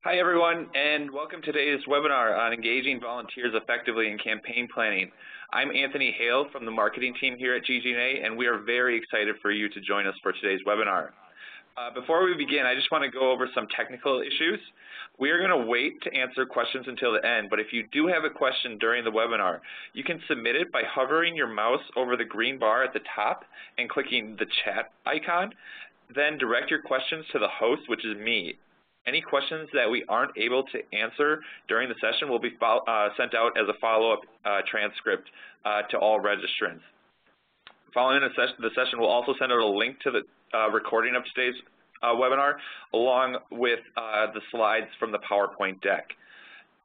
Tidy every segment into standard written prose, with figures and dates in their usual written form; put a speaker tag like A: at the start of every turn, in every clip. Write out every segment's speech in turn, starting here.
A: Hi everyone, and welcome to today's webinar on engaging volunteers effectively in campaign planning. I'm Anthony Hale from the marketing team here at GG&A, and we are very excited for you to join us for today's webinar. Before we begin, I just want to go over some technical issues. We are going to wait to answer questions until the end, but if you do have a question during the webinar, you can submit it by hovering your mouse over the green bar at the top and clicking the chat icon. Then direct your questions to the host, which is me. Any questions that we aren't able to answer during the session will be sent out as a follow-up transcript to all registrants. Following the session, we'll also send out a link to the recording of today's webinar, along with the slides from the PowerPoint deck.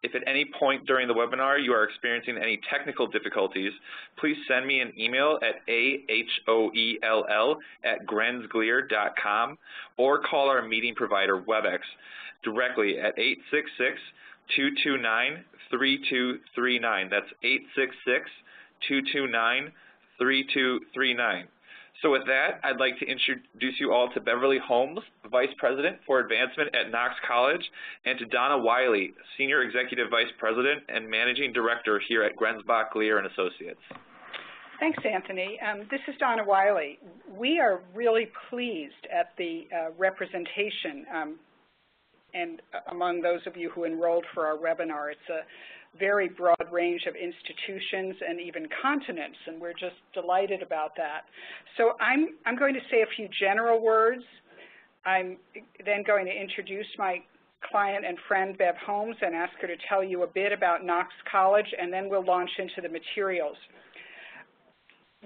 A: If at any point during the webinar you are experiencing any technical difficulties, please send me an email at ahoell@grenzglier.com or call our meeting provider, WebEx, directly at 866-229-3239. That's 866-229-3239. So with that, I'd like to introduce you all to Beverly Holmes, Vice President for Advancement at Knox College, and to Donna Wiley, Senior Executive Vice President and Managing Director here at Grenzbach Glier & Associates.
B: Thanks, Anthony. This is Donna Wiley. We are really pleased at the representation and among those of you who enrolled for our webinar. It's a very broad range of institutions and even continents, and we're just delighted about that. So I'm going to say a few general words. I'm then going to introduce my client and friend, Bev Holmes, and ask her to tell you a bit about Knox College, and then we'll launch into the materials.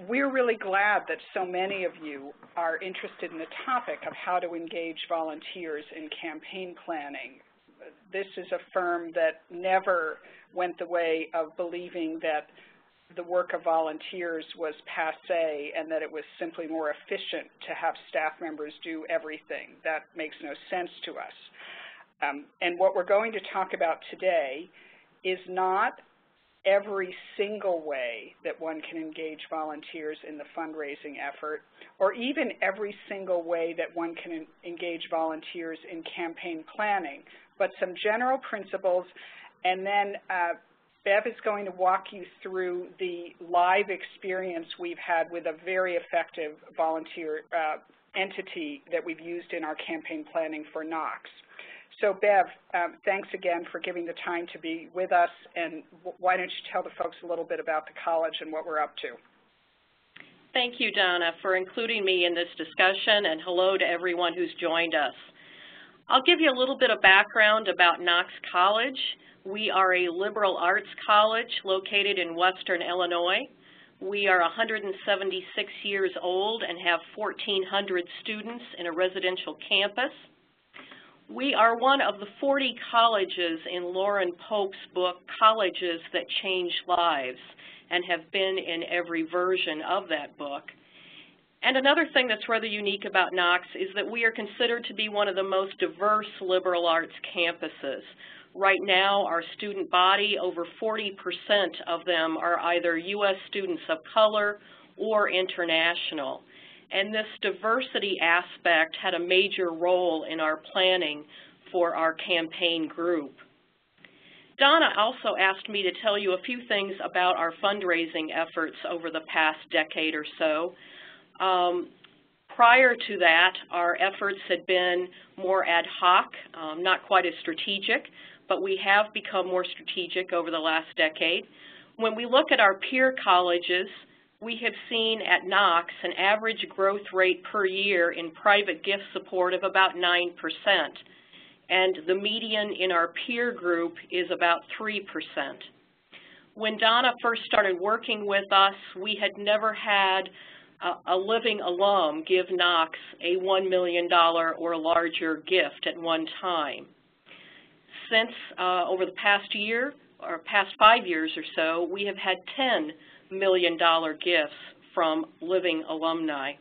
B: We're really glad that so many of you are interested in the topic of how to engage volunteers in campaign planning. This is a firm that never went the way of believing that the work of volunteers was passé and that it was simply more efficient to have staff members do everything. That makes no sense to us. And what we're going to talk about today is not every single way that one can engage volunteers in the fundraising effort, or even every single way that one can engage volunteers in campaign planning, but some general principles, and then Bev is going to walk you through the live experience we've had with a very effective volunteer entity that we've used in our campaign planning for Knox. So Bev, thanks again for giving the time to be with us, and why don't you tell the folks a little bit about the college and what we're up to.
C: Thank you, Donna, for including me in this discussion, and hello to everyone who's joined us. I'll give you a little bit of background about Knox College. We are a liberal arts college located in Western Illinois. We are 176 years old and have 1,400 students in a residential campus. We are one of the 40 colleges in Lauren Pope's book, Colleges That Change Lives, and have been in every version of that book. And another thing that's rather unique about Knox is that we are considered to be one of the most diverse liberal arts campuses. Right now, our student body, over 40% of them are either U.S. students of color or international. And this diversity aspect had a major role in our planning for our campaign group. Donna also asked me to tell you a few things about our fundraising efforts over the past decade or so. Prior to that, our efforts had been more ad hoc, not quite as strategic, but we have become more strategic over the last decade. When we look at our peer colleges, we have seen at Knox an average growth rate per year in private gift support of about 9%, and the median in our peer group is about 3%. When Donna first started working with us, we had never had a living alum give Knox a $1 million or larger gift at one time. Since over the past year, or past 5 years or so, we have had $10 million gifts from living alumni.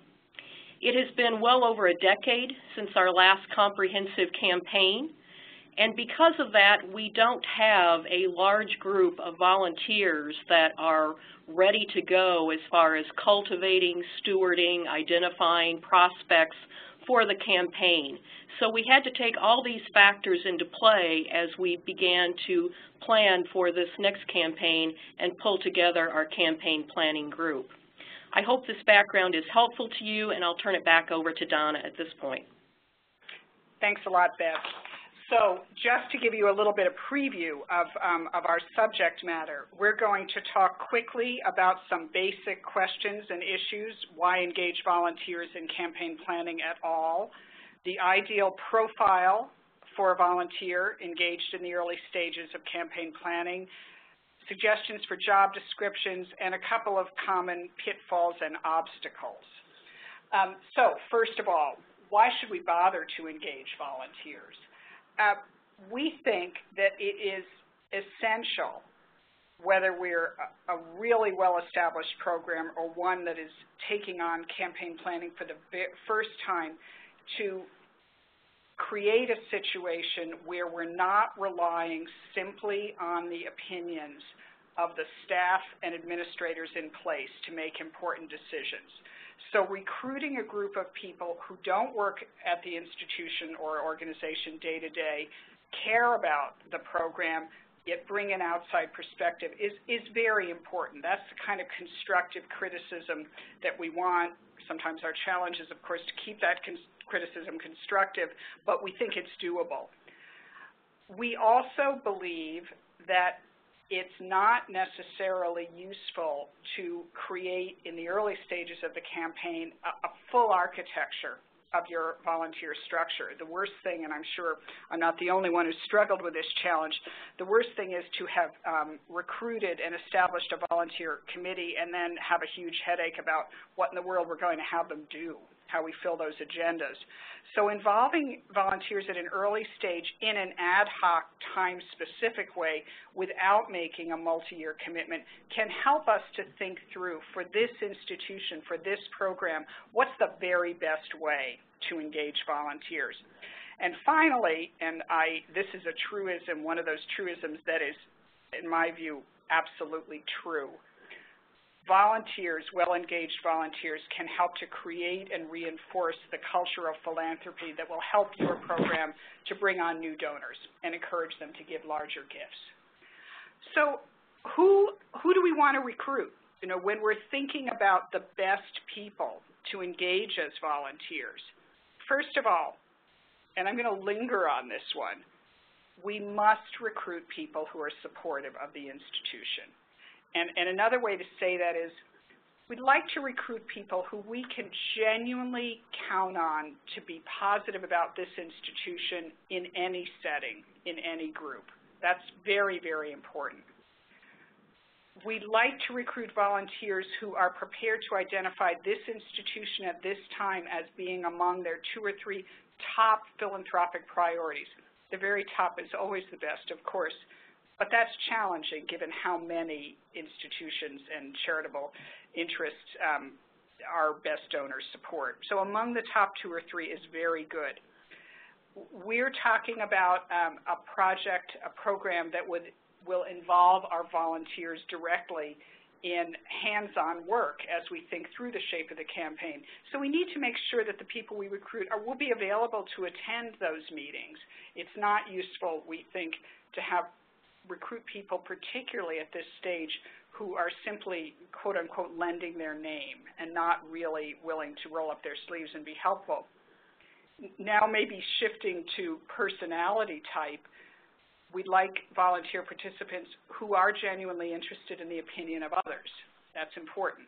C: It has been well over a decade since our last comprehensive campaign, and because of that, we don't have a large group of volunteers that are ready to go as far as cultivating, stewarding, identifying prospects for the campaign. So we had to take all these factors into play as we began to plan for this next campaign and pull together our campaign planning group. I hope this background is helpful to you, and I'll turn it back over to Donna at this point.
B: Thanks a lot, Bev. So just to give you a little bit of preview of our subject matter, we're going to talk quickly about some basic questions and issues, why engage volunteers in campaign planning at all, the ideal profile for a volunteer engaged in the early stages of campaign planning, suggestions for job descriptions, and a couple of common pitfalls and obstacles. So first of all, why should we bother to engage volunteers? We think that it is essential, whether we're a really well-established program or one that is taking on campaign planning for the first time, to create a situation where we're not relying simply on the opinions of the staff and administrators in place to make important decisions. So recruiting a group of people who don't work at the institution or organization day to day, care about the program, yet bring an outside perspective is very important. That's the kind of constructive criticism that we want. Sometimes our challenge is, of course, to keep that criticism constructive, but we think it's doable. We also believe that it's not necessarily useful to create, in the early stages of the campaign, a full architecture of your volunteer structure. The worst thing, and I'm sure I'm not the only one who's struggled with this challenge, the worst thing is to have recruited and established a volunteer committee and then have a huge headache about what in the world we're going to have them do, how we fill those agendas. So involving volunteers at an early stage in an ad hoc, time-specific way without making a multi-year commitment can help us to think through, for this institution, for this program, what's the very best way to engage volunteers. And finally, and this is a truism, one of those truisms that is, in my view, absolutely true. Volunteers, well-engaged volunteers, can help to create and reinforce the culture of philanthropy that will help your program to bring on new donors and encourage them to give larger gifts. So who do we want to recruit? You know, when we're thinking about the best people to engage as volunteers, first of all, and I'm going to linger on this one, we must recruit people who are supportive of the institution. And another way to say that is, we'd like to recruit people who we can genuinely count on to be positive about this institution in any setting, in any group. That's very, very important. We'd like to recruit volunteers who are prepared to identify this institution at this time as being among their 2 or 3 top philanthropic priorities. The very top is always the best, of course. But that's challenging given how many institutions and charitable interests our best donors support. So among the top 2 or 3 is very good. We're talking about a project, a program that will involve our volunteers directly in hands-on work as we think through the shape of the campaign. So we need to make sure that the people we recruit will be available to attend those meetings. It's not useful, we think, to recruit people, particularly at this stage, who are simply, quote-unquote, lending their name and not really willing to roll up their sleeves and be helpful. Now maybe shifting to personality type, we'd like volunteer participants who are genuinely interested in the opinion of others. That's important.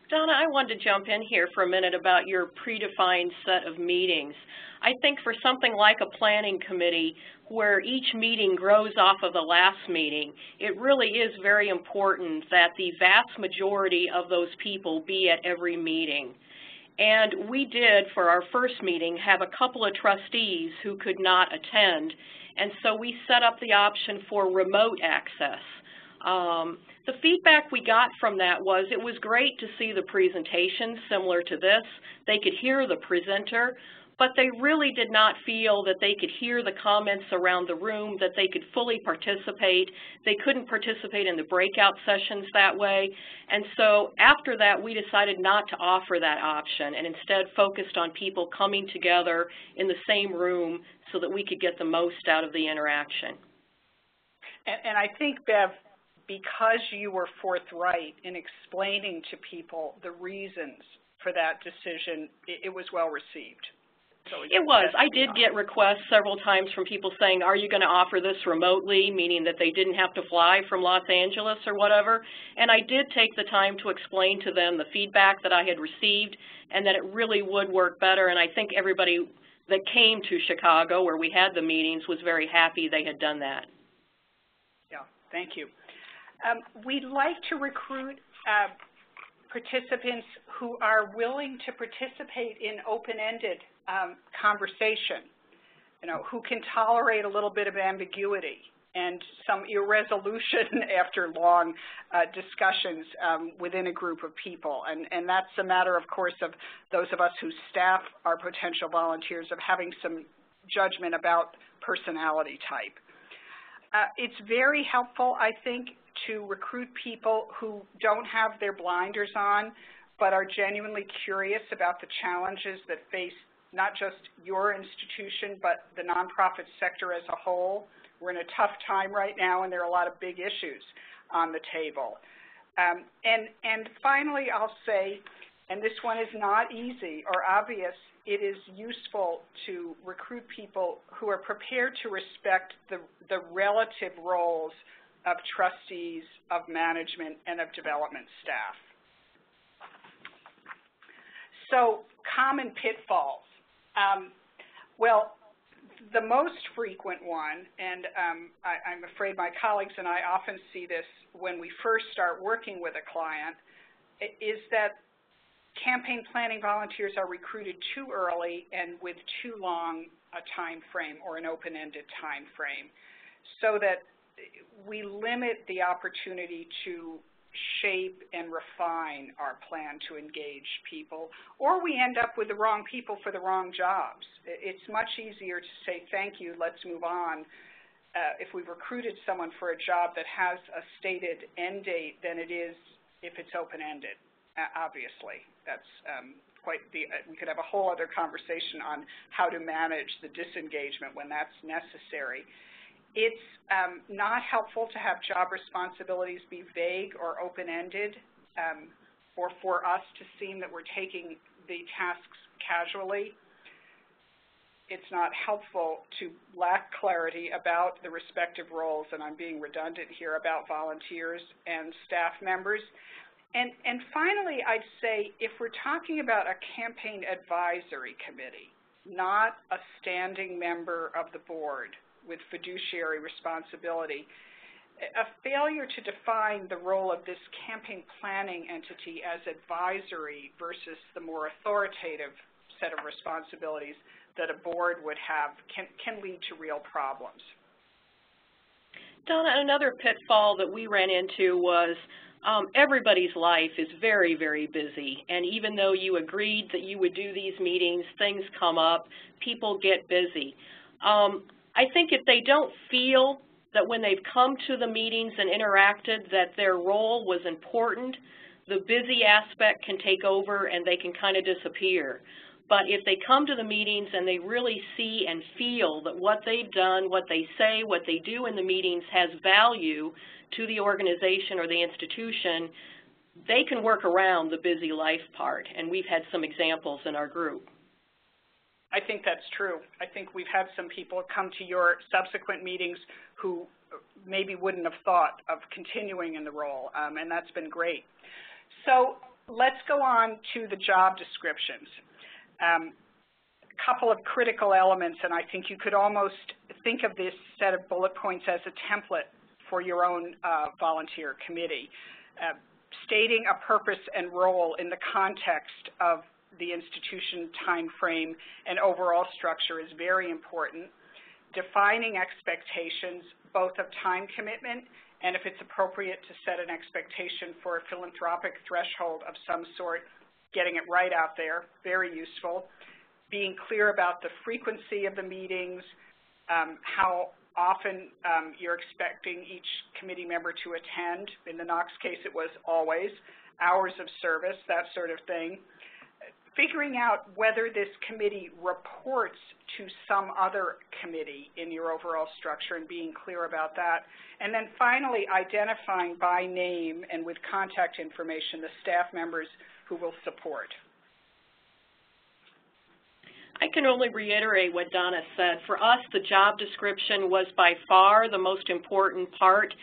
C: Donna, I wanted to jump in here for a minute about your predefined set of meetings. I think for something like a planning committee where each meeting grows off of the last meeting, it really is very important that the vast majority of those people be at every meeting. And we did, for our first meeting, have a couple of trustees who could not attend, and so we set up the option for remote access. The feedback we got from that was it was great to see the presentation similar to this. They could hear the presenter, but they really did not feel that they could hear the comments around the room, that they could fully participate. They couldn't participate in the breakout sessions that way. And so after that, we decided not to offer that option and instead focused on people coming together in the same room so that we could get the most out of the interaction.
B: And I think, Bev, because you were forthright in explaining to people the reasons for that decision, it was well received. So
C: it was. I did get requests several times from people saying, are you going to offer this remotely, meaning that they didn't have to fly from Los Angeles or whatever. And I did take the time to explain to them the feedback that I had received and that it really would work better. And I think everybody that came to Chicago, where we had the meetings, was very happy they had done that.
B: Yeah, thank you. We'd like to recruit participants who are willing to participate in open-ended conversation, who can tolerate a little bit of ambiguity and some irresolution after long discussions within a group of people. And that's a matter, of course, of those of us who staff our potential volunteers, of having some judgment about personality type. It's very helpful, I think, to recruit people who don't have their blinders on, but are genuinely curious about the challenges that face not just your institution, but the nonprofit sector as a whole. We're in a tough time right now, and there are a lot of big issues on the table. And finally, I'll say, and this one is not easy or obvious, it is useful to recruit people who are prepared to respect the relative roles of trustees, of management, and of development staff. So, common pitfalls. Well, the most frequent one, and I'm afraid my colleagues and I often see this when we first start working with a client, is that campaign planning volunteers are recruited too early and with too long a time frame or an open-ended time frame, so that we limit the opportunity to shape and refine our plan to engage people, or we end up with the wrong people for the wrong jobs. It's much easier to say, thank you, let's move on, if we've recruited someone for a job that has a stated end date than it is if it's open-ended, obviously. That's we could have a whole other conversation on how to manage the disengagement when that's necessary. It's not helpful to have job responsibilities be vague or open-ended, or for us to seem that we're taking the tasks casually. It's not helpful to lack clarity about the respective roles, and I'm being redundant here, about volunteers and staff members. And finally, I'd say if we're talking about a campaign advisory committee, not a standing member of the board with fiduciary responsibility, a failure to define the role of this campaign planning entity as advisory versus the more authoritative set of responsibilities that a board would have can lead to real problems.
C: Donna, another pitfall that we ran into was everybody's life is very, very busy, and even though you agreed that you would do these meetings, things come up, people get busy. I think if they don't feel that when they've come to the meetings and interacted that their role was important, the busy aspect can take over and they can kind of disappear. But if they come to the meetings and they really see and feel that what they've done, what they say, what they do in the meetings has value to the organization or the institution, they can work around the busy life part. And we've had some examples in our group.
B: I think that's true. I think we've had some people come to your subsequent meetings who maybe wouldn't have thought of continuing in the role, and that's been great. So let's go on to the job descriptions. A couple of critical elements, and I think you could almost think of this set of bullet points as a template for your own volunteer committee. Stating a purpose and role in the context of the institution, time frame, and overall structure is very important. Defining expectations, both of time commitment and if it's appropriate to set an expectation for a philanthropic threshold of some sort, getting it right out there, very useful. Being clear about the frequency of the meetings, how often you're expecting each committee member to attend. In the Knox case, it was always. Hours of service, that sort of thing. Figuring out whether this committee reports to some other committee in your overall structure and being clear about that. And then finally, identifying by name and with contact information the staff members who will support.
C: I can only reiterate what Donna said. For us, the job description was by far the most important part.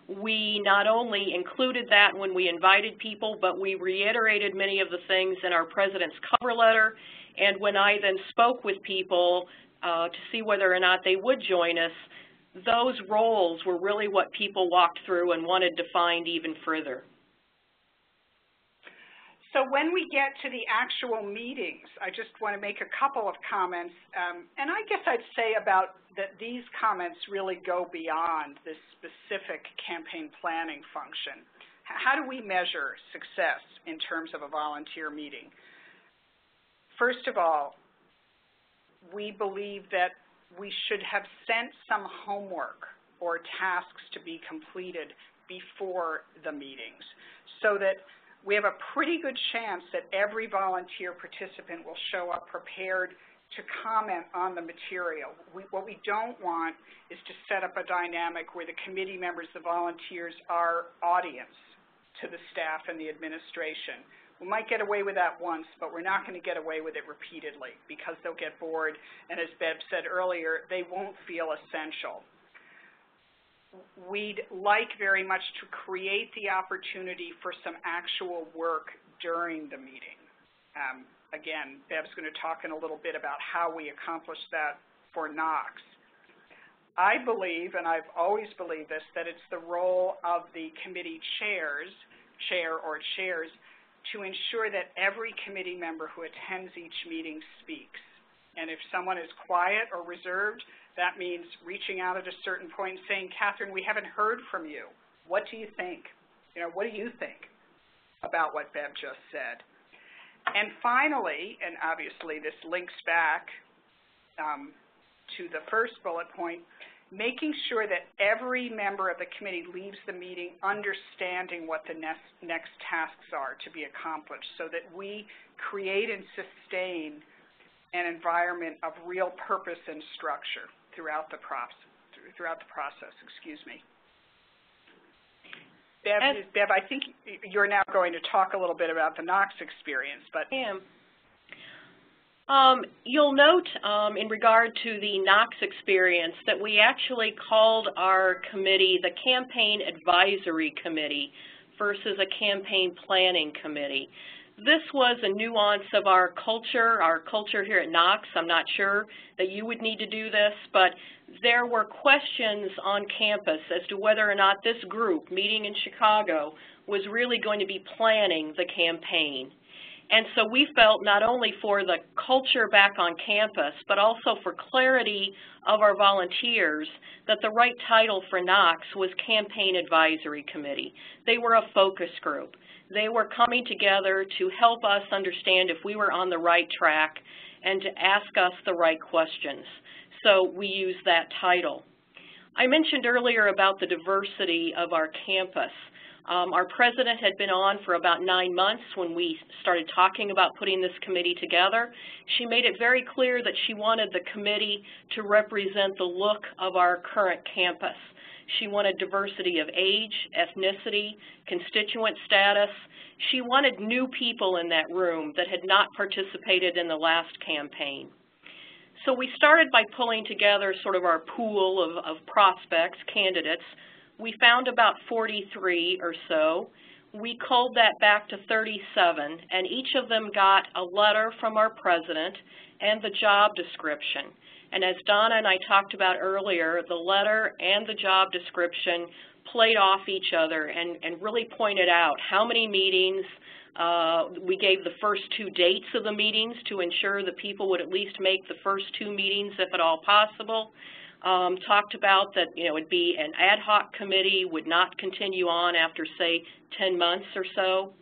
C: We not only included that when we invited people, but we reiterated many of the things in our president's cover letter. And when I then spoke with people to see whether or not they would join us, those roles were really what people walked through and wanted defined even further.
B: So when we get to the actual meetings, I just want to make a couple of comments. And I guess I'd say about that these comments really go beyond this specific campaign planning function. How do we measure success in terms of a volunteer meeting? First of all, we believe that we should have sent some homework or tasks to be completed before the meetings so that we have a pretty good chance that every volunteer participant will show up prepared to comment on the material. What we don't want is to set up a dynamic where the committee members, the volunteers, are audience to the staff and the administration. We might get away with that once, but we're not going to get away with it repeatedly because they'll get bored, and as Bev said earlier, they won't feel essential. We'd like very much to create the opportunity for some actual work during the meeting. Again, Bev's going to talk in a little bit about how we accomplish that for Knox. I believe, and I've always believed this, that it's the role of the committee chair or chairs to ensure that every committee member who attends each meeting speaks. And if someone is quiet or reserved, that means reaching out at a certain point and saying, Catherine, we haven't heard from you. What do you think? What do you think about what Bev just said? And finally, and obviously this links back to the first bullet point, making sure that every member of the committee leaves the meeting understanding what the next tasks are to be accomplished so that we create and sustain an environment of real purpose and structure throughout the process. Bev, I think you're now going to talk a little bit about the Knox experience. But
C: you'll note in regard to the Knox experience that we actually called our committee the Campaign Advisory Committee versus a Campaign Planning Committee. This was a nuance of our culture here at Knox. I'm not sure that you would need to do this, but there were questions on campus as to whether or not this group meeting in Chicago was really going to be planning the campaign. And so we felt not only for the culture back on campus, but also for clarity of our volunteers, that the right title for Knox was Campaign Advisory Committee. They were a focus group. They were coming together to help us understand if we were on the right track and to ask us the right questions. So we used that title. I mentioned earlier about the diversity of our campus. Our president had been on for about 9 months when we started talking about putting this committee together. She made it very clear that she wanted the committee to represent the look of our current campus. She wanted diversity of age, ethnicity, constituent status. She wanted new people in that room that had not participated in the last campaign. So we started by pulling together sort of our pool of prospects, candidates. We found about 43 or so. We culled that back to 37, and each of them got a letter from our president and the job description. And as Donna and I talked about earlier, the letter and the job description played off each other and really pointed out how many meetings. We gave the first 2 dates of the meetings to ensure that people would at least make the first 2 meetings if at all possible. talked about that, it'd be an ad hoc committee, would not continue on after, say, 10 months or so.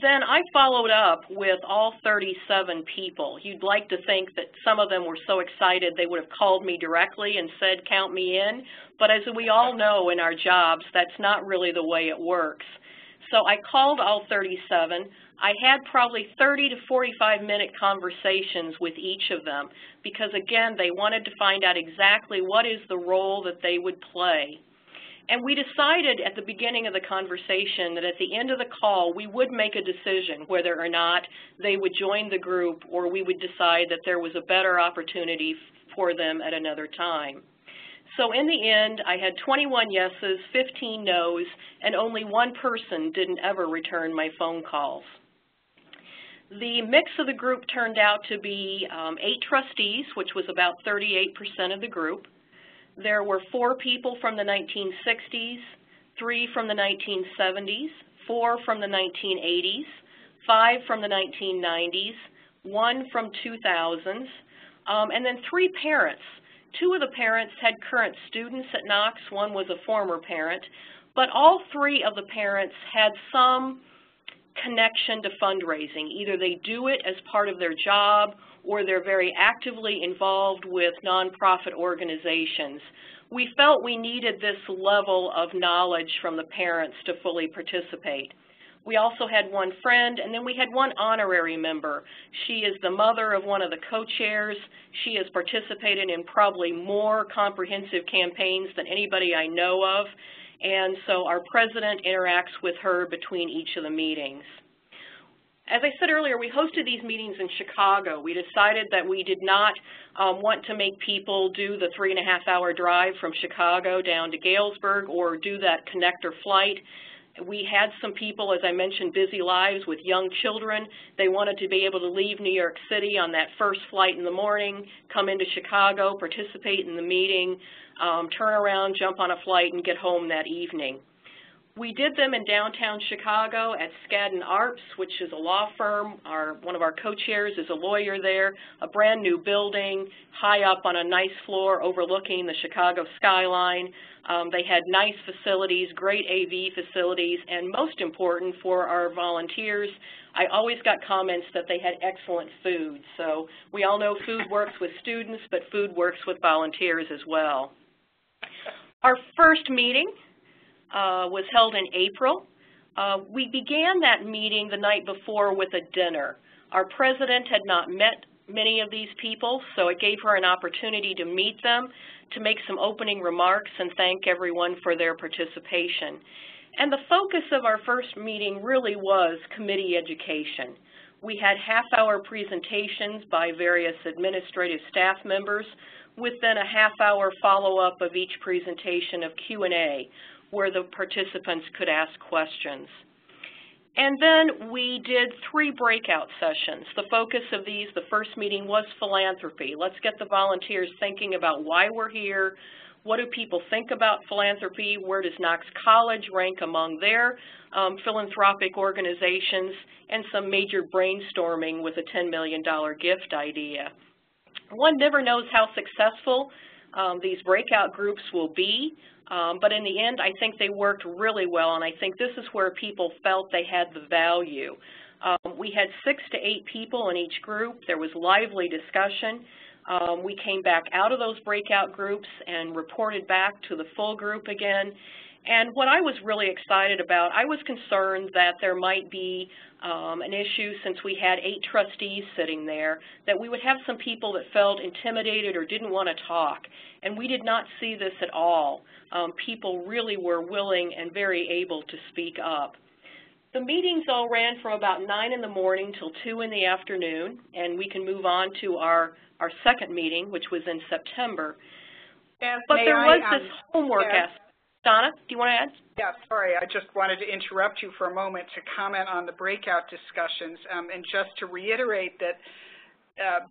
C: Then I followed up with all 37 people. You'd like to think that some of them were so excited they would have called me directly and said, count me in. But as we all know in our jobs, that's not really the way it works. So I called all 37. I had probably 30 to 45-minute conversations with each of them because, again, they wanted to find out exactly what is the role that they would play. And we decided at the beginning of the conversation that at the end of the call, we would make a decision whether or not they would join the group or we would decide that there was a better opportunity for them at another time. So in the end, I had 21 yeses, 15 nos, and only one person didn't ever return my phone calls. The mix of the group turned out to be 8 trustees, which was about 38% of the group. There were 4 people from the 1960s, 3 from the 1970s, 4 from the 1980s, 5 from the 1990s, 1 from 2000s, and then 3 parents. 2 of the parents had current students at Knox, 1 was a former parent, but all 3 of the parents had some connection to fundraising. Either they do it as part of their job or they're very actively involved with nonprofit organizations. We felt we needed this level of knowledge from the parents to fully participate. We also had 1 friend, and then we had 1 honorary member. She is the mother of one of the co-chairs. She has participated in probably more comprehensive campaigns than anybody I know of, and so our president interacts with her between each of the meetings. As I said earlier, we hosted these meetings in Chicago. We decided that we did not want to make people do the 3.5-hour drive from Chicago down to Galesburg or do that connector flight. We had some people, as I mentioned, busy lives with young children. They wanted to be able to leave New York City on that first flight in the morning, come into Chicago, participate in the meeting, turn around, jump on a flight, and get home that evening. We did them in downtown Chicago at Skadden Arps, which is a law firm. One of our co-chairs is a lawyer there, a brand new building, high up on a nice floor overlooking the Chicago skyline. They had nice facilities, great AV facilities, and most important for our volunteers, I always got comments that they had excellent food. So we all know food works with students, but food works with volunteers as well. Our first meeting was held in April. We began that meeting the night before with a dinner. Our president had not met many of these people, so it gave her an opportunity to meet them, to make some opening remarks and thank everyone for their participation. And the focus of our first meeting really was committee education. We had half-hour presentations by various administrative staff members with then a half-hour follow-up of each presentation of Q&A, where the participants could ask questions. And then we did 3 breakout sessions. The focus of these, the first meeting was philanthropy. Let's get the volunteers thinking about why we're here, what do people think about philanthropy, where does Knox College rank among their philanthropic organizations, and some major brainstorming with a $10 million gift idea. One never knows how successful these breakout groups will be. But in the end, I think they worked really well, and I think this is where people felt they had the value. We had 6 to 8 people in each group. There was lively discussion. We came back out of those breakout groups and reported back to the full group again. And what I was really excited about, I was concerned that there might be an issue since we had 8 trustees sitting there, that we would have some people that felt intimidated or didn't want to talk. And we did not see this at all. People really were willing and very able to speak up. The meetings all ran from about 9 in the morning till 2 in the afternoon, and we can move on to our second meeting, which was in September. But there was this homework aspect. Donna, do you want to add?
B: Yeah, sorry, I just wanted to interrupt you for a moment to comment on the breakout discussions, and just to reiterate that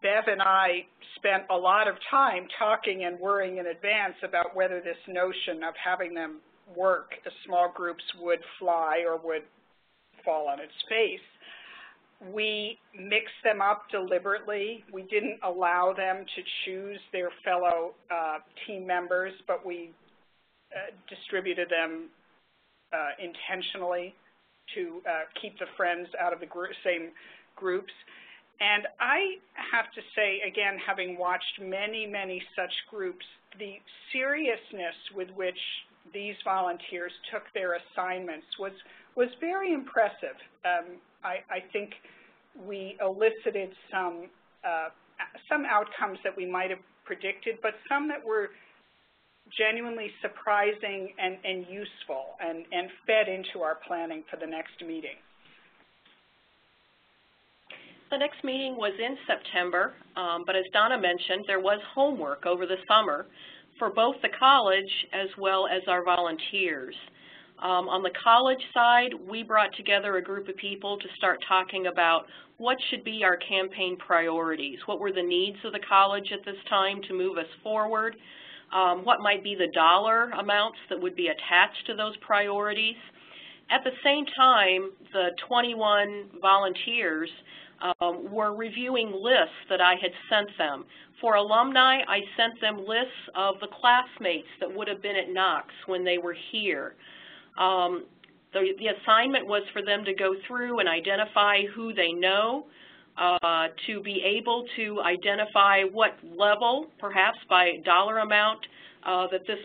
B: Bev and I spent a lot of time talking and worrying in advance about whether this notion of having them work as small groups would fly or would fall on its face. We mixed them up deliberately. We didn't allow them to choose their fellow team members, but we distributed them intentionally to keep the friends out of the same groups. And I have to say, again, having watched many, many such groups, the seriousness with which these volunteers took their assignments was very impressive. I think we elicited some outcomes that we might have predicted, but some that were genuinely surprising and useful and fed into our planning for the next meeting.
C: The next meeting was in September, but as Donna mentioned, there was homework over the summer for both the college as well as our volunteers. On the college side, we brought together a group of people to start talking about what should be our campaign priorities, what were the needs of the college at this time to move us forward, what might be the dollar amounts that would be attached to those priorities. At the same time, the 21 volunteers were reviewing lists that I had sent them. For alumni, I sent them lists of the classmates that would have been at Knox when they were here. The assignment was for them to go through and identify who they know, to be able to identify what level, perhaps by dollar amount, that this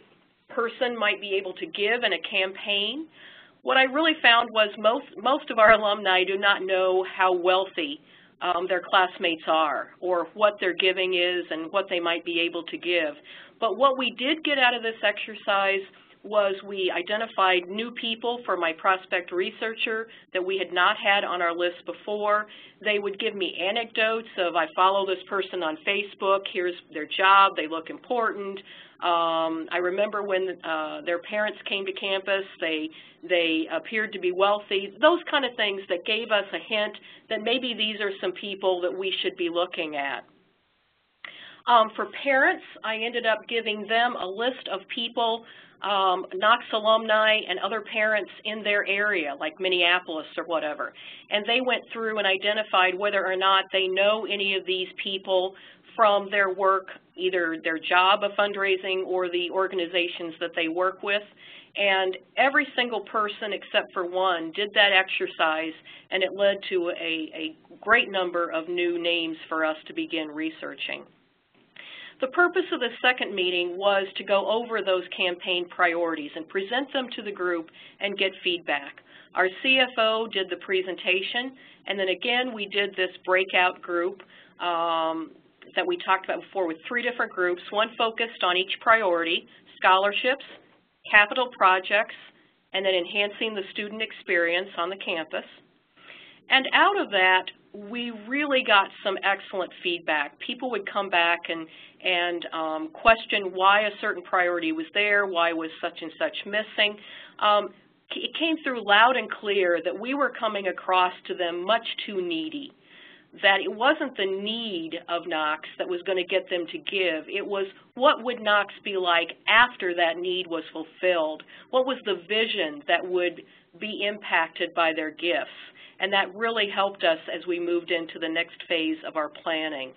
C: person might be able to give in a campaign. What I really found was most of our alumni do not know how wealthy their classmates are, or what their giving is and what they might be able to give. But what we did get out of this exercise was we identified new people for my prospect researcher that we had not had on our list before. They would give me anecdotes of, I follow this person on Facebook, here's their job, they look important. I remember when their parents came to campus, they appeared to be wealthy, those kind of things that gave us a hint that maybe these are some people that we should be looking at. For parents, I ended up giving them a list of people, Knox alumni and other parents in their area, like Minneapolis or whatever. And they went through and identified whether or not they know any of these people from their work, either their job of fundraising or the organizations that they work with. And every single person except for one did that exercise, and it led to a great number of new names for us to begin researching. The purpose of the second meeting was to go over those campaign priorities and present them to the group and get feedback. Our CFO did the presentation, and then again we did this breakout group that we talked about before with 3 different groups, one focused on each priority, scholarships, capital projects, and then enhancing the student experience on the campus. And out of that, we really got some excellent feedback. People would come back and question why a certain priority was there, why was such and such missing. It came through loud and clear that we were coming across to them much too needy, that it wasn't the need of Knox that was going to get them to give. It was what would Knox be like after that need was fulfilled? What was the vision that would be impacted by their gifts? And that really helped us as we moved into the next phase of our planning.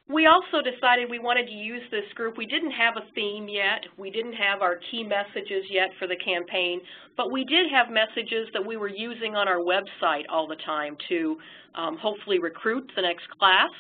C: We also decided we wanted to use this group. We didn't have a theme yet. We didn't have our key messages yet for the campaign, but we did have messages that we were using on our website all the time to hopefully recruit the next class,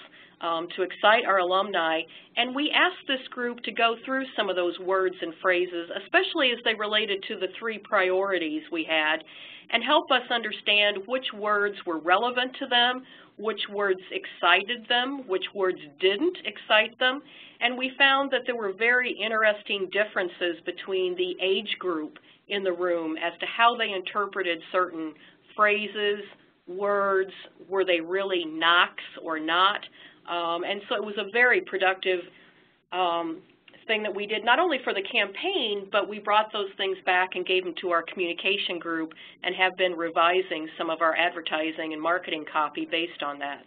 C: to excite our alumni. And we asked this group to go through some of those words and phrases, especially as they related to the 3 priorities we had, and help us understand which words were relevant to them, which words excited them, which words didn't excite them. And we found that there were very interesting differences between the age group in the room as to how they interpreted certain phrases, words, were they really Knox or not. And so it was a very productive thing that we did, not only for the campaign, but we brought those things back and gave them to our communication group and have been revising some of our advertising and marketing copy based on that.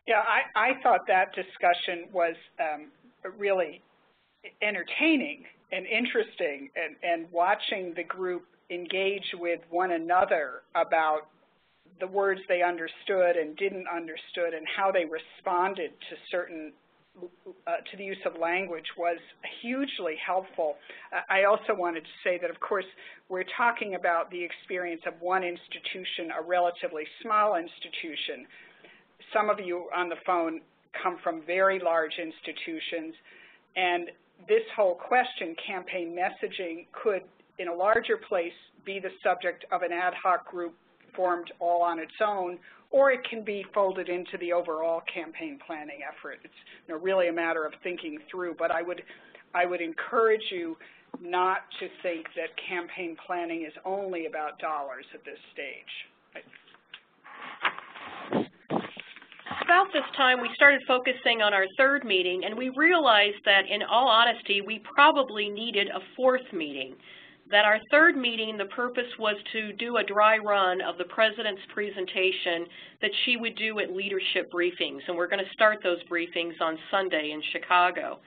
B: Yeah, I thought that discussion was really entertaining and interesting, and watching the group engage with one another about the words they understood and didn't understood and how they responded to certain to the use of language was hugely helpful. I also wanted to say that, of course, we're talking about the experience of one institution, a relatively small institution. Some of you on the phone come from very large institutions, and this whole question, campaign messaging, could, in a larger place, be the subject of an ad hoc group formed all on its own, or it can be folded into the overall campaign planning effort. It's really a matter of thinking through, but I would encourage you not to think that campaign planning is only about dollars at this stage.
C: About this time, we started focusing on our third meeting, and we realized that, in all honesty, we probably needed a fourth meeting. That our third meeting, the purpose was to do a dry run of the President's presentation that she would do at leadership briefings, and we're going to start those briefings on Sunday in Chicago.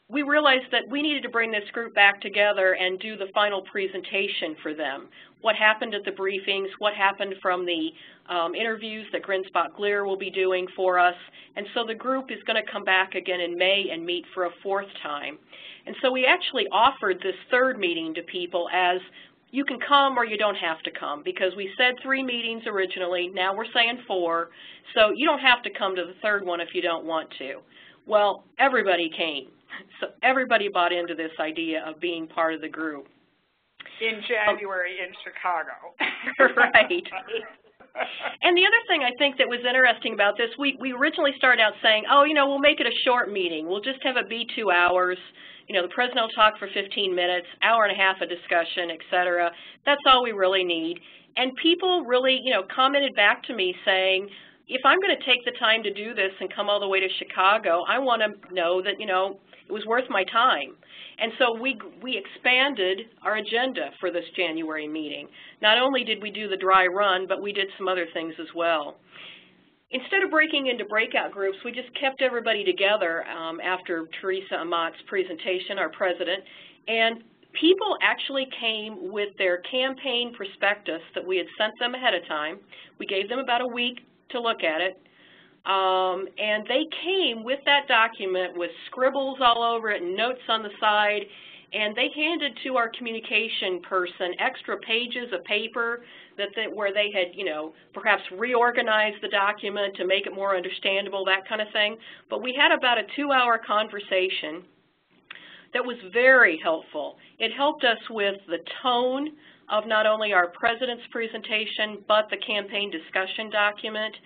C: We realized that we needed to bring this group back together and do the final presentation for them. What happened at the briefings, what happened from the interviews that Grinspot Gleer will be doing for us, and so the group is going to come back again in May and meet for a fourth time. And so we actually offered this third meeting to people as you can come or you don't have to come, because we said 3 meetings originally, now we're saying 4, so you don't have to come to the third one if you don't want to. Well, everybody came, so everybody bought into this idea of being part of the group.
B: In January in Chicago.
C: Right. And the other thing I think that was interesting about this, we originally started out saying, oh, we'll make it a short meeting. We'll just have it be 2 hours. The President will talk for 15 minutes, hour and a half of discussion, et cetera. That's all we really need. And people really, commented back to me saying, if I'm going to take the time to do this and come all the way to Chicago, I want to know that, it was worth my time. And so we expanded our agenda for this January meeting. Not only did we do the dry run, but we did some other things as well. Instead of breaking into breakout groups, we just kept everybody together after Teresa Amat's presentation, our president, and people actually came with their campaign prospectus that we had sent them ahead of time. We gave them about a week to look at it. And they came with that document with scribbles all over it and notes on the side, and they handed to our communication person extra pages of paper where they had, perhaps reorganized the document to make it more understandable, that kind of thing. But we had about a 2-hour conversation that was very helpful. It helped us with the tone of not only our president's presentation, but the campaign discussion document.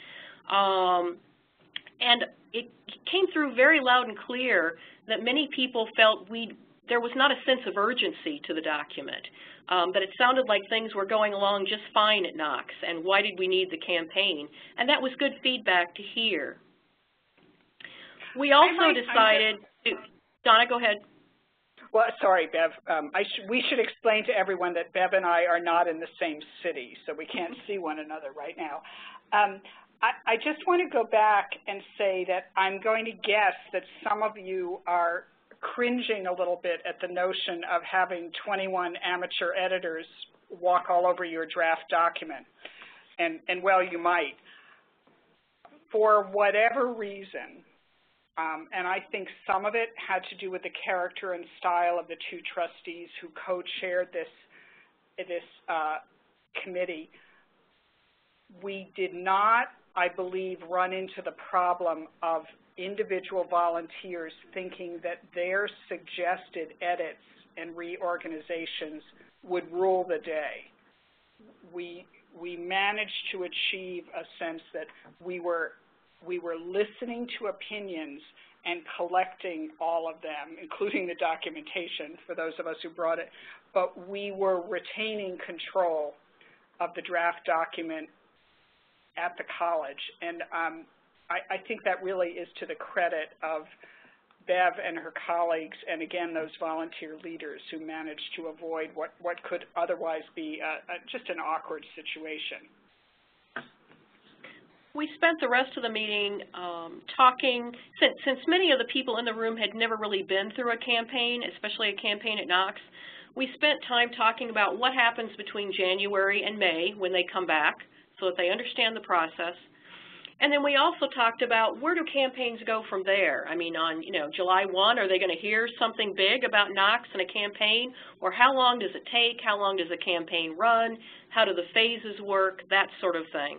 C: And it came through very loud and clear that many people felt there was not a sense of urgency to the document, that it sounded like things were going along just fine at Knox, and why did we need the campaign? And that was good feedback to hear. We also decided to, Donna, go ahead.
B: Well, sorry, Bev. We should explain to everyone that Bev and I are not in the same city, so we can't see one another right now. I just want to go back and say that I'm going to guess that some of you are cringing a little bit at the notion of having 21 amateur editors walk all over your draft document. And well, you might. For whatever reason, and I think some of it had to do with the character and style of the 2 trustees who co-chaired this committee, we did not, I believe, run into the problem of individual volunteers thinking that their suggested edits and reorganizations would rule the day. We managed to achieve a sense that we were listening to opinions and collecting all of them, including the documentation for those of us who brought it, but we were retaining control of the draft document at the college. And I think that really is to the credit of Bev and her colleagues, and again, those volunteer leaders who managed to avoid what could otherwise be just an awkward situation.
C: We spent the rest of the meeting talking, since many of the people in the room had never really been through a campaign, especially a campaign at Knox, we spent time talking about what happens between January and May when they come back. So so that they understand the process. And then we also talked about where do campaigns go from there. I mean, on July 1, are they going to hear something big about Knox in a campaign? Or how long does it take? How long does a campaign run? How do the phases work? That sort of thing.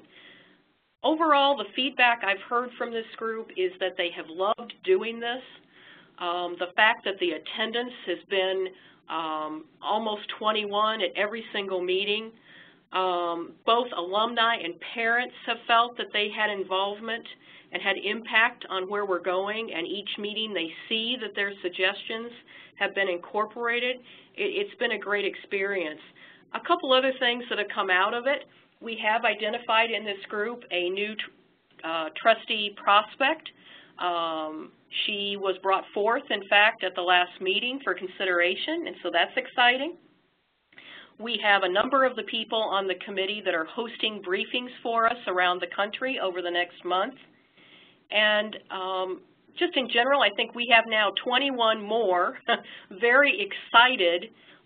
C: Overall, the feedback I've heard from this group is that they have loved doing this. The fact that the attendance has been almost 21 at every single meeting. Both alumni and parents have felt that they had involvement and had impact on where we're going, and each meeting they see that their suggestions have been incorporated. It's been a great experience. A couple other things that have come out of it. We have identified in this group a new trustee prospect. She was brought forth, in fact, at the last meeting for consideration, and so that's exciting. We have a number of the people on the committee that are hosting briefings for us around the country over the next month. And just in general, I think we have now 21 more very excited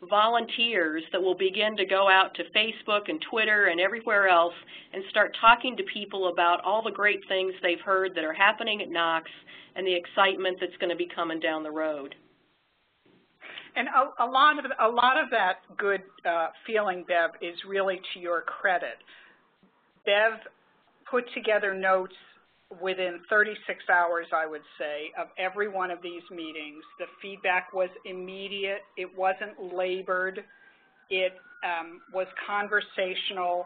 C: volunteers that will begin to go out to Facebook and Twitter and everywhere else and start talking to people about all the great things they've heard that are happening at Knox and the excitement that's going to be coming down the road.
B: And a lot of that good feeling, Bev, is really to your credit. Bev put together notes within 36 hours, I would say, of every one of these meetings. The feedback was immediate. It wasn't labored. It was conversational.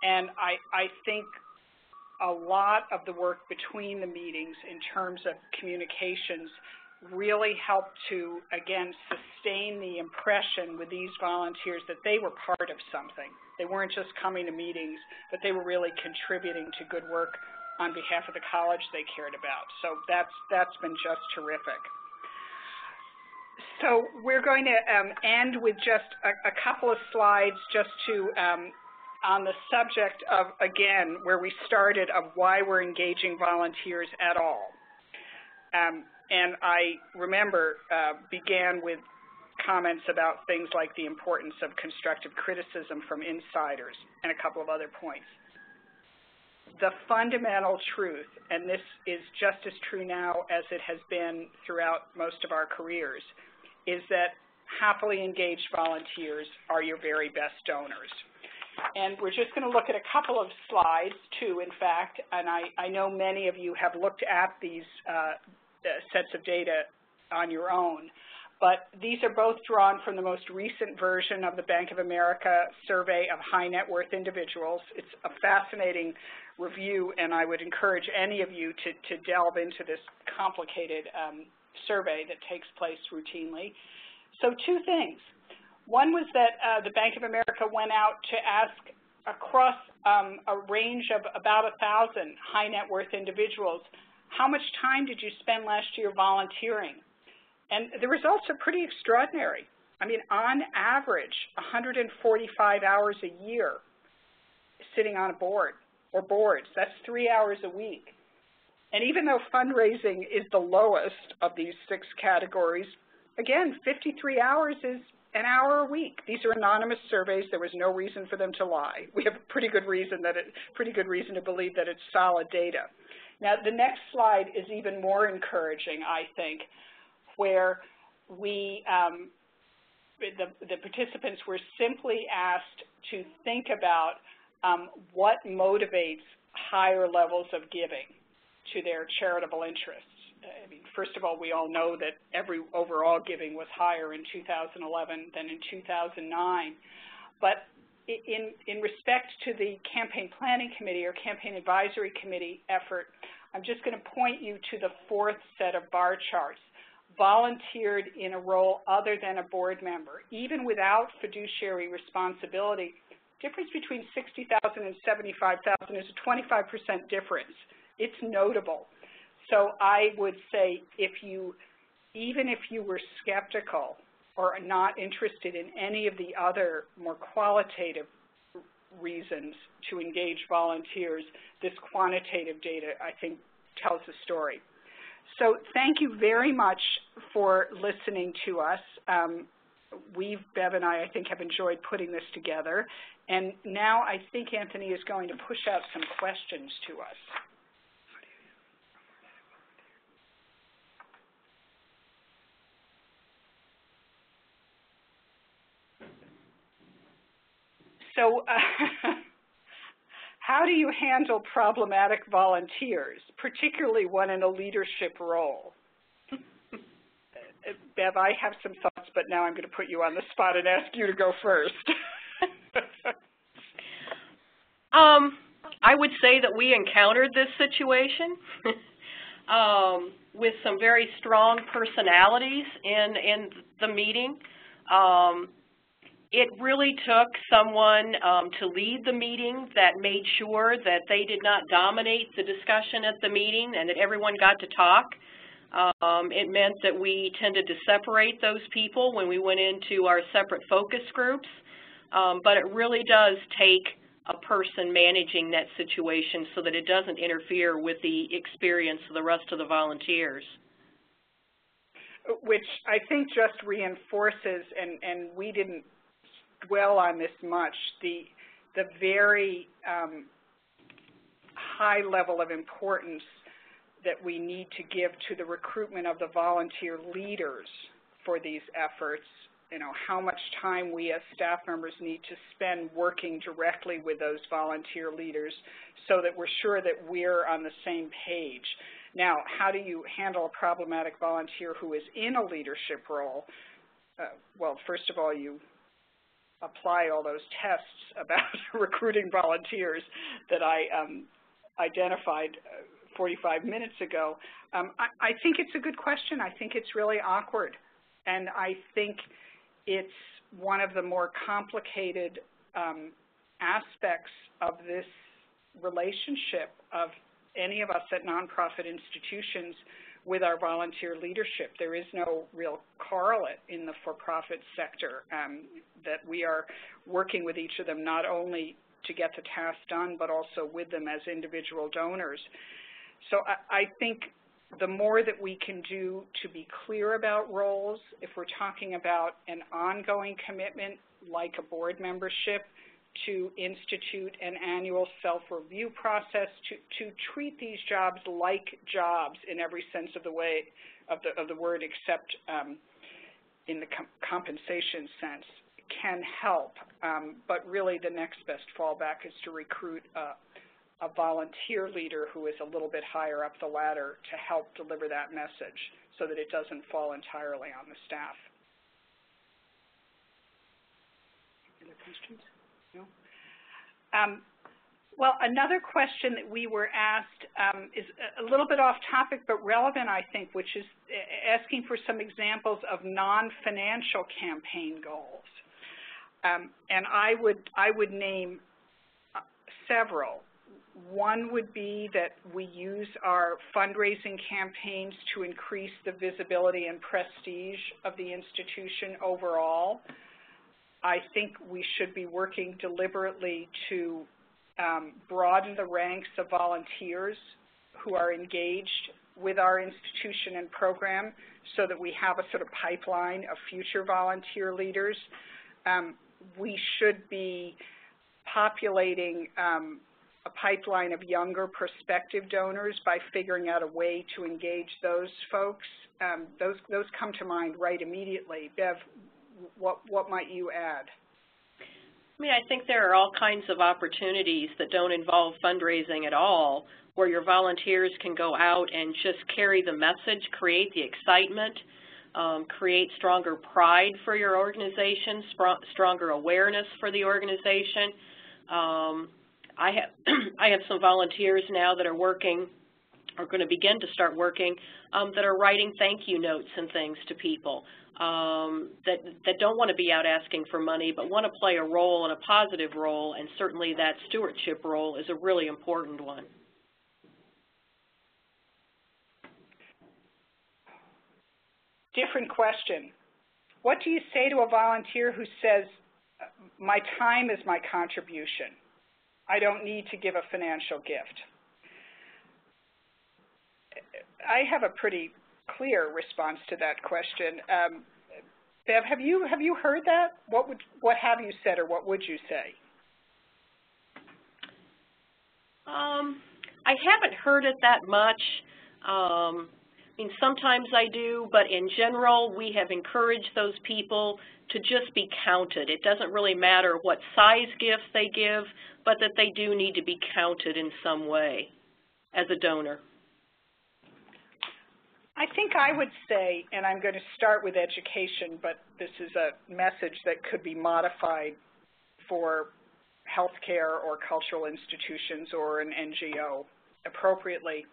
B: And I think a lot of the work between the meetings in terms of communications really helped to, again, sustain the impression with these volunteers that they were part of something. They weren't just coming to meetings, but they were really contributing to good work on behalf of the college they cared about. So that's been just terrific. So we're going to end with just a couple of slides just to, on the subject of, again, where we started, of why we're engaging volunteers at all. And I remember began with comments about things like the importance of constructive criticism from insiders and a couple of other points. The fundamental truth, and this is just as true now as it has been throughout most of our careers, is that happily engaged volunteers are your very best donors. And we're just going to look at a couple of slides, too, in fact, and I know many of you have looked at these sets of data on your own. But these are both drawn from the most recent version of the Bank of America survey of high net worth individuals. It's a fascinating review, and I would encourage any of you to delve into this complicated survey that takes place routinely. So two things. One was that the Bank of America went out to ask across a range of about 1,000 high net worth individuals, how much time did you spend last year volunteering? And the results are pretty extraordinary. I mean, on average, 145 hours a year sitting on a board or boards. That's 3 hours a week. And even though fundraising is the lowest of these 6 categories, again, 53 hours is an hour a week. These are anonymous surveys. There was no reason for them to lie. We have pretty good reason to believe that it's solid data. Now, the next slide is even more encouraging, I think, where we, the participants were simply asked to think about what motivates higher levels of giving to their charitable interests. I mean, first of all, we all know that overall giving was higher in 2011 than in 2009. But in respect to the Campaign Planning Committee or Campaign Advisory Committee effort, I'm just going to point you to the 4th set of bar charts. Volunteered in a role other than a board member, even without fiduciary responsibility, difference between 60,000 and 75,000 is a 25% difference. It's notable. So I would say even if you were skeptical or not interested in any of the other more qualitative reasons to engage volunteers, this quantitative data, I think, tells the story. So thank you very much for listening to us. Bev and I think, have enjoyed putting this together. And now I think Anthony is going to push out some questions to us. So how do you handle problematic volunteers, particularly one in a leadership role? Bev, I have some thoughts, but now I'm going to put you on the spot and ask you to go first.
C: I would say that we encountered this situation with some very strong personalities in the meeting. It really took someone to lead the meeting that made sure that they did not dominate the discussion at the meeting and that everyone got to talk. It meant that we tended to separate those people when we went into our separate focus groups, but it really does take a person managing that situation so that it doesn't interfere with the experience of the rest of the volunteers.
B: Which I think just reinforces, and we didn't dwell on this much, the very high level of importance that we need to give to the recruitment of the volunteer leaders for these efforts. You know, how much time we as staff members need to spend working directly with those volunteer leaders so that we're sure that we're on the same page. Now, how do you handle a problematic volunteer who is in a leadership role? Well, first of all, you apply all those tests about recruiting volunteers that I identified 45 minutes ago. I think it's a good question. I think it's really awkward. And I think it's one of the more complicated aspects of this relationship of any of us at nonprofit institutions with our volunteer leadership. There is no real correlate in the for-profit sector that we are working with each of them not only to get the task done, but also with them as individual donors. So I think the more that we can do to be clear about roles, if we're talking about an ongoing commitment like a board membership, to institute an annual self-review process, to treat these jobs like jobs in every sense of the way of the word, except in the compensation sense, can help. But really, the next best fallback is to recruit a volunteer leader who is a little bit higher up the ladder to help deliver that message so that it doesn't fall entirely on the staff. Any other questions? No? Well, another question that we were asked is a little bit off topic but relevant, I think, which is asking for some examples of non-financial campaign goals. And I would name several. One would be that we use our fundraising campaigns to increase the visibility and prestige of the institution overall. I think we should be working deliberately to broaden the ranks of volunteers who are engaged with our institution and program so that we have a sort of pipeline of future volunteer leaders. We should be populating a pipeline of younger prospective donors by figuring out a way to engage those folks. Those come to mind right immediately. Bev, what might you add?
C: I mean, I think there are all kinds of opportunities that don't involve fundraising at all, where your volunteers can go out and just carry the message, create the excitement, create stronger pride for your organization, stronger awareness for the organization. I have some volunteers now that are working, or going to begin to start working, that are writing thank you notes and things to people that don't want to be out asking for money but want to play a role and a positive role, and certainly that stewardship role is a really important one.
B: Different question. What do you say to a volunteer who says, my time is my contribution? I don't need to give a financial gift. I have a pretty clear response to that question. Bev, have you heard that? What have you said, or what would you say?
C: I haven't heard it that much. I mean, sometimes I do, but in general, we have encouraged those people to just be counted. It doesn't really matter what size gifts they give, but that they do need to be counted in some way as a donor.
B: I think I would say, and I'm going to start with education, but this is a message that could be modified for healthcare or cultural institutions or an NGO appropriately,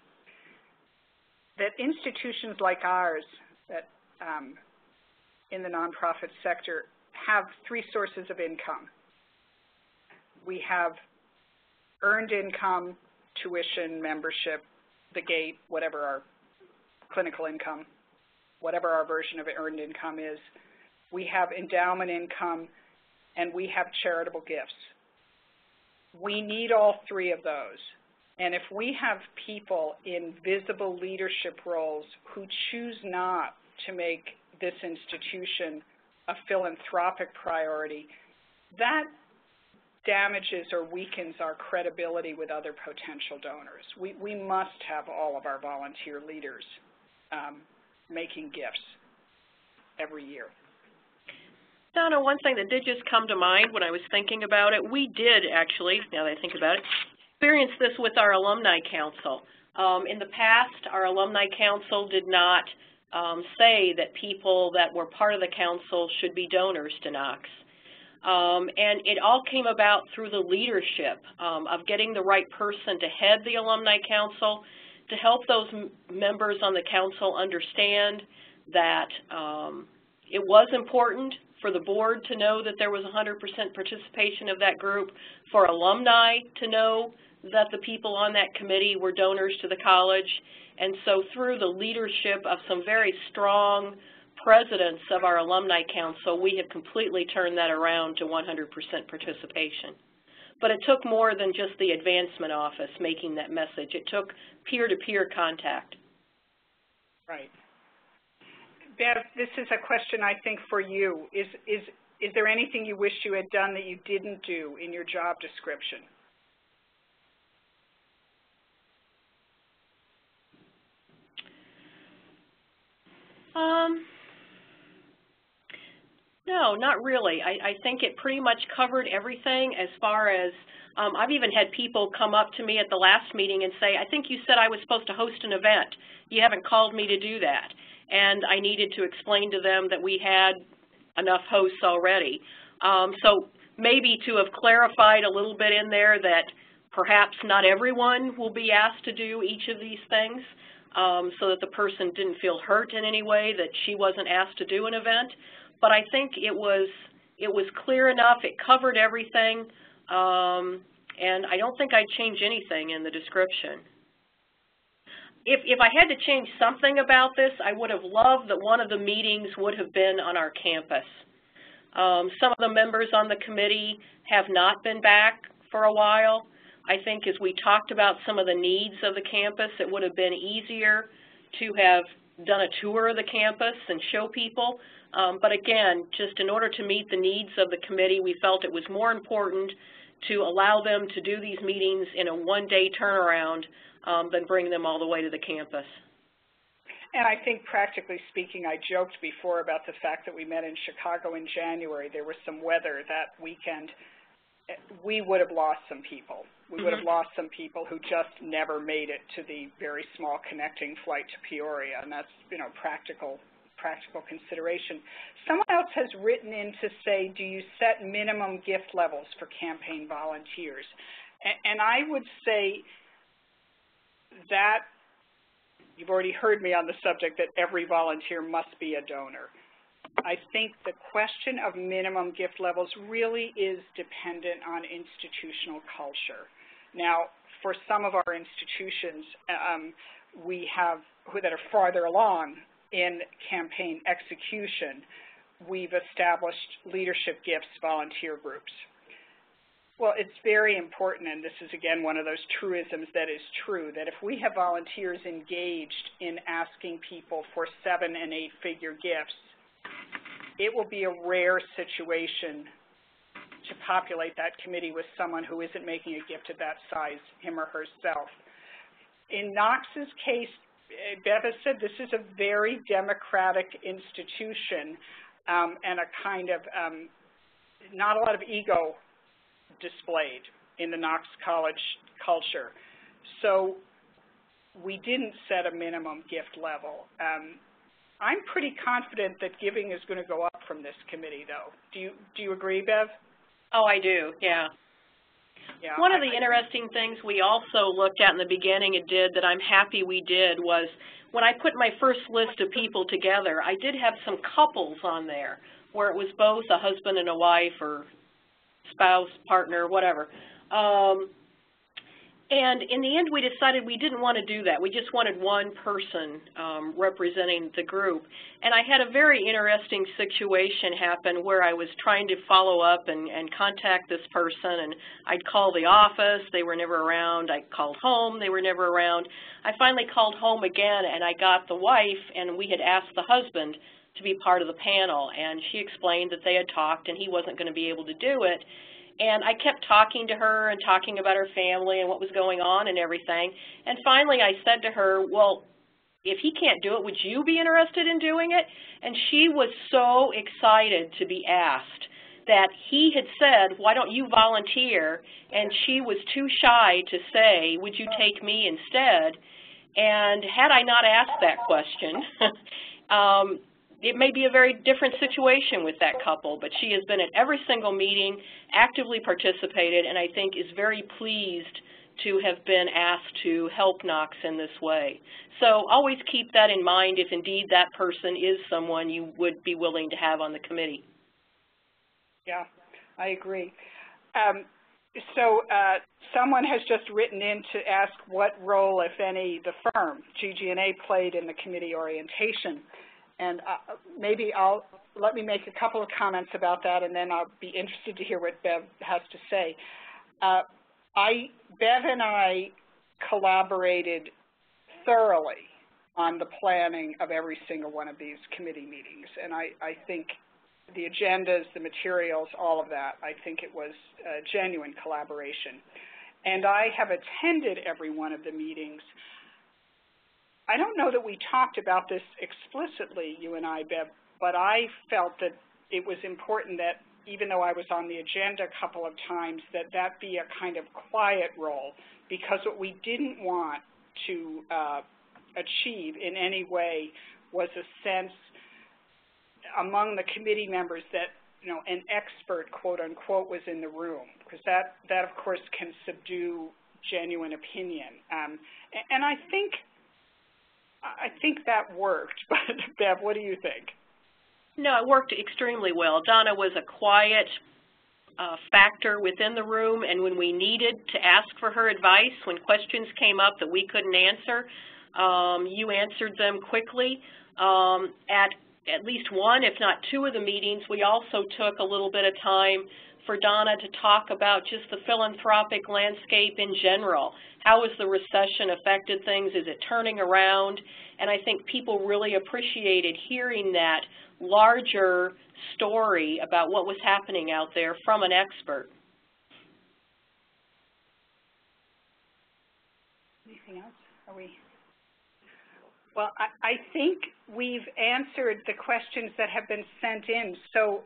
B: that institutions like ours that in the nonprofit sector have three sources of income. We have earned income, tuition, membership, the gate, whatever our clinical income, whatever our version of earned income is. We have endowment income, and we have charitable gifts. We need all three of those. And if we have people in visible leadership roles who choose not to make this institution a philanthropic priority, that damages or weakens our credibility with other potential donors. We must have all of our volunteer leaders making gifts every year.
C: Donna, one thing that did just come to mind when I was thinking about it, we did actually, now that I think about it, experience this with our alumni council. In the past, our alumni council did not say that people that were part of the council should be donors to Knox. And it all came about through the leadership of getting the right person to head the alumni council, to help those members on the council understand that it was important for the board to know that there was 100% participation of that group, for alumni to know that the people on that committee were donors to the college. And so through the leadership of some very strong presidents of our alumni council, we have completely turned that around to 100% participation. But it took more than just the advancement office making that message. It took peer-to-peer contact.
B: Right. Bev, this is a question I think for you. Is there anything you wish you had done that you didn't do in your job description?
C: No, not really. I think it pretty much covered everything as far as, I've even had people come up to me at the last meeting and say, I think you said I was supposed to host an event. You haven't called me to do that. And I needed to explain to them that we had enough hosts already. So maybe to have clarified a little bit in there that perhaps not everyone will be asked to do each of these things, so that the person didn't feel hurt in any way that she wasn't asked to do an event. But I think it was clear enough, it covered everything, and I don't think I'd change anything in the description. If I had to change something about this, I would have loved that one of the meetings would have been on our campus. Some of the members on the committee have not been back for a while. I think as we talked about some of the needs of the campus, it would have been easier to have done a tour of the campus and show people. But again, just in order to meet the needs of the committee, we felt it was more important to allow them to do these meetings in a one-day turnaround than bring them all the way to the campus.
B: And I think practically speaking, I joked before about the fact that we met in Chicago in January. There was some weather that weekend. We would have lost some people. We would have lost some people who just never made it to the very small connecting flight to Peoria, and that's, practical consideration. Someone else has written in to say, do you set minimum gift levels for campaign volunteers? And I would say that you've already heard me on the subject that every volunteer must be a donor. I think the question of minimum gift levels really is dependent on institutional culture. Now, for some of our institutions, we have that are farther along in campaign execution, we've established leadership gifts volunteer groups. Well, it's very important, and this is again one of those truisms that is true, that if we have volunteers engaged in asking people for 7- and 8-figure gifts, it will be a rare situation to populate that committee with someone who isn't making a gift of that size, him or herself. In Knox's case, Bev has said this is a very democratic institution and a kind of not a lot of ego displayed in the Knox College culture. So we didn't set a minimum gift level. I'm pretty confident that giving is going to go up from this committee, though. Do you agree, Bev?
C: Oh, I do, yeah.
B: Yeah,
C: one of the interesting things we also looked at in the beginning that I'm happy we did was when I put my first list of people together, I did have some couples on there where it was both a husband and a wife or spouse, partner, whatever. And in the end, we decided we didn't want to do that. We just wanted one person representing the group. And I had a very interesting situation happen where I was trying to follow up and contact this person, and I'd call the office, they were never around. I called home, they were never around. I finally called home again, and I got the wife, and we had asked the husband to be part of the panel, and she explained that they had talked and he wasn't going to be able to do it. And I kept talking to her and talking about her family and what was going on and everything. And finally I said to her, well, if he can't do it, would you be interested in doing it? And she was so excited to be asked that he had said, why don't you volunteer? And she was too shy to say, would you take me instead? And had I not asked that question, it may be a very different situation with that couple, but she has been at every single meeting, actively participated, and I think is very pleased to have been asked to help Knox in this way. So always keep that in mind if indeed that person is someone you would be willing to have on the committee.
B: Yeah, I agree. Someone has just written in to ask what role, if any, the firm, GG+A, played in the committee orientation. And let me make a couple of comments about that, and then I'll be interested to hear what Bev has to say. Bev and I collaborated thoroughly on the planning of every single one of these committee meetings, and I think the agendas, the materials, all of that, I think it was a genuine collaboration. And I have attended every one of the meetings. I don't know that we talked about this explicitly, you and I, Bev, but I felt that it was important that even though I was on the agenda a couple of times, that be a kind of quiet role, because what we didn't want to achieve in any way was a sense among the committee members that, you know, an expert, quote unquote, was in the room, because that of course can subdue genuine opinion. And I think that worked, but Bev, what do you think?
C: No, it worked extremely well. Donna was a quiet factor within the room, and when we needed to ask for her advice, when questions came up that we couldn't answer, you answered them quickly. At least one, if not two of the meetings, we also took a little bit of time for Donna to talk about just the philanthropic landscape in general. How has the recession affected things? Is it turning around? And I think people really appreciated hearing that larger story about what was happening out there from an expert.
B: Anything else? Are we? Well, I think we've answered the questions that have been sent in. So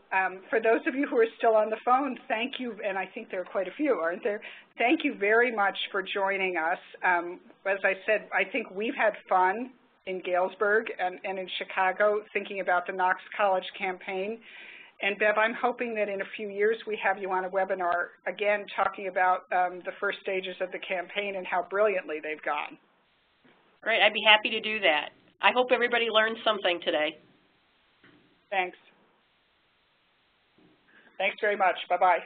B: for those of you who are still on the phone, thank you, and I think there are quite a few, aren't there? Thank you very much for joining us. As I said, I think we've had fun in Galesburg and in Chicago thinking about the Knox College campaign. And Bev, I'm hoping that in a few years we have you on a webinar again talking about the first stages of the campaign and how brilliantly they've gone.
C: Great, I'd be happy to do that. I hope everybody learned something today.
B: Thanks. Thanks very much. Bye-bye.